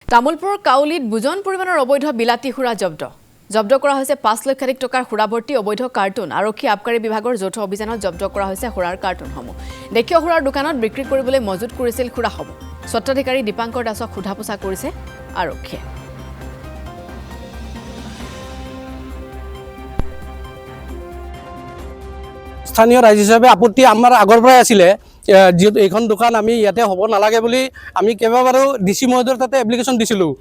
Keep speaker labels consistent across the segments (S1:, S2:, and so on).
S1: তামুলপুৰ কাউলিত বুজন পৰিমাণৰ অবৈধ বিলাতী সুৰা জব্দ কৰা হৈছে 5 লক্ষাধিক টকাৰ সুৰাভৰ্তি অবৈধ কাৰ্টুন আৰক্ষী আবকাৰী বিভাগৰ যৌথ অভিযানত জব্দ কৰা হৈছে সুৰাৰ কাৰ্টুনসমূহ দেখিয় সুৰাৰ দোকানত বিক্ৰী কৰিবলৈ মজুত কৰিছিল সুৰাসমূহ স্বত্বাধিকাৰী দীপাংকৰ দাসক সোধাপোছা কৰিছে আৰক্ষীয়ে
S2: স্থানীয় ৰাইজ হিচাপে আপত্তি আমাৰ আগৰ পৰাই আছিল যিহেতু এইখন দোকান আমি ইয়াতে হ'ব নালাগে বুলি আমি কেইবাবাৰো ডিচি মহোদয়ৰ তাতে এপ্লিকেশ্যন দিছিলোঁ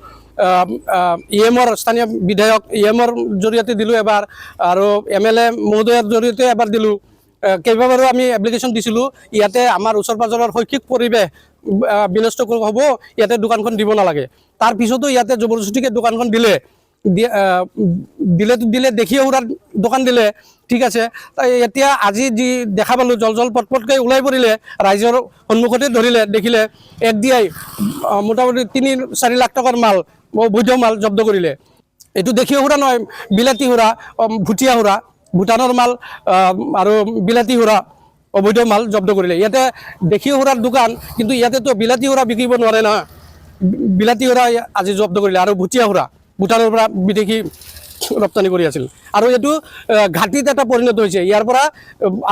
S2: ইএমৰ স্থানীয় বিধায়ক ইএমৰ জৰিয়তে দিলোঁ এবাৰ আৰু MLA মহোদয়ৰ জৰিয়তে এবাৰ দিলোঁ কেইবাবাৰো আমি এপ্লিকেশ্যন দিছিলোঁ ইয়াতে আমাৰ ওচৰ পাজৰৰ শৈক্ষিক পৰিৱেশ বিনষ্ট হ'ব ইয়াতে দোকানখন দিব নালাগে তাৰ পিছতো ইয়াতে জবৰদস্তিকে দোকানখন দিলে দেখিয়ে সুৰাৰ দোকান দিলে ঠিক আছে এতিয়া আজি যি দেখা পালোঁ জল পটপটকৈ ওলাই পৰিলে ৰাইজৰ সন্মুখতে ধৰিলে দেখিলে FBI মোটামুটি 3-4 লাখ টকাৰ মাল বৈধ মাল জব্দ কৰিলে এইটো দেখিয়ে সুৰা নহয় বিলাতী সুৰা ভুটীয়া সুৰা ভূটানৰ মাল আৰু বিলাতী সুৰা অবৈধ মাল জব্দ কৰিলে ইয়াতে দেখিয়ে সুৰাৰ দোকান কিন্তু ইয়াতেতো বিলাতী সুৰা বিকিব নোৱাৰে না বিলাতী সুৰা আজি জব্দ কৰিলে আৰু ভুটীয়া সুৰা ভূটানৰ পৰা বিদেশী ৰপ্তানি কৰি আছিল আৰু এইটো ঘাটিত এটা পৰিণত হৈছে ইয়াৰ পৰা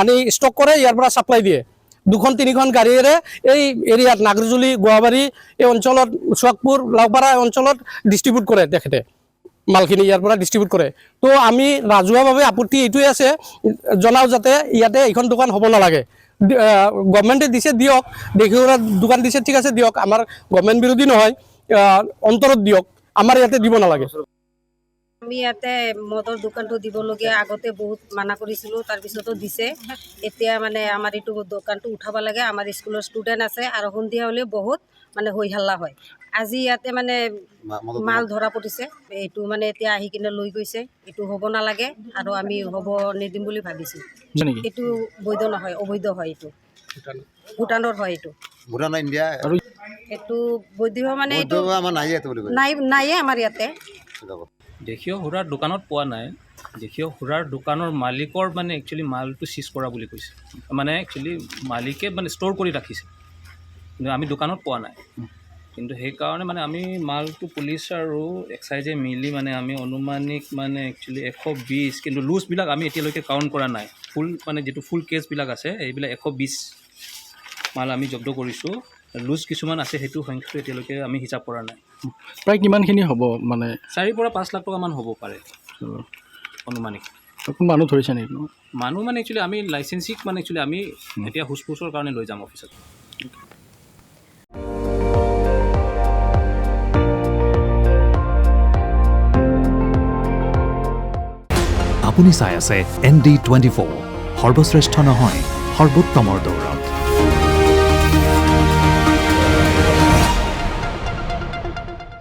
S2: আনি ষ্টক কৰে ইয়াৰ পৰা সাপ্লাই দিয়ে 2-3খন গাড়ীৰে এই এৰিয়াত নাগৰজুলি গুৱাহাটী এই অঞ্চলত চকপুৰ লাউপাৰা অঞ্চলত ডিস্ট্ৰিবিউট কৰে তেখেতে মালখিনি ইয়াৰ পৰা ডিস্ট্ৰিবিউট কৰে তো আমি ৰাজহুৱাভাৱে আপত্তি এইটোৱে আছে জনাও যাতে ইয়াতে এইখন দোকান হ'ব নালাগে গভৰ্ণমেণ্টে দিছে দিয়ক দেখিওৰা দোকান দিছে ঠিক আছে দিয়ক আমাৰ গভৰ্ণমেণ্ট বিৰোধী নহয় অন্তৰত দিয়ক আমাৰ ইয়াতে দিব নালাগে
S3: আমি ইয়াতে মদৰ দোকানটো দিবলগীয়া আগতে বহুত মানা কৰিছিলোঁ তাৰপিছতো দিছে এতিয়া মানে আমাৰ এইটো দোকানটো উঠাব লাগে আমাৰ স্কুলৰ ষ্টুডেণ্ট আছে আৰু সন্ধিয়া হ'লে বহুত মানে হৈ হাল্লা হয় আজি ইয়াতে মানে মাল ধৰা পৰিছে এইটো মানে এতিয়া আহি কিনে লৈ গৈছে এইটো হ'ব নালাগে আৰু আমি হ'ব নিদিম বুলি ভাবিছোঁ এইটো বৈধ নহয় অবৈধ হয় এইটো ভূটানৰ হয় এইটো
S4: ভূটানৰ ইণ্ডিয়া
S3: এইটো বৈধ মানে এইটো নাইয়ে আমাৰ ইয়াতে
S5: দেখিয় সুৰাৰ দোকানত পোৱা নাই দেখিয় সুৰাৰ দোকানৰ মালিকৰ মানে একচুৱেলি মালটো চিজ কৰা বুলি কৈছে মানে একচুৱেলি মালিকে মানে ষ্ট'ৰ কৰি ৰাখিছে কিন্তু আমি দোকানত পোৱা নাই কিন্তু সেইকাৰণে মানে আমি মালটো পুলিচ আৰু এক্সাইজে মিলি মানে আমি অনুমানিক মানে একচুৱেলি 120 কিন্তু লুজবিলাক আমি এতিয়ালৈকে কাউণ্ট কৰা নাই ফুল মানে যিটো ফুল কেছবিলাক আছে এইবিলাক 120 মাল আমি জব্দ কৰিছোঁ লুজ কিছুমান আছে সেইটো সংখ্যাটো এতিয়ালৈকে আমি হিচাপ কৰা নাই
S2: প্ৰায় কিমানখিনি হ'ব মানে
S5: 4 পৰা 5 লাখ টকামান হ'ব পাৰে অনুমানিক
S2: মানুহ ধৰিছে নেকি
S5: মানুহ মানে একচুৱেলি আমি লাইচেঞ্চিক মানে একচুৱেলি আমি এতিয়া হুচপুচৰ কাৰণে লৈ যাম অফিচত
S6: আপুনি চাই আছে ND24 সৰ্বশ্ৰেষ্ঠ নহয় সৰ্বোত্তমৰ দৌৰত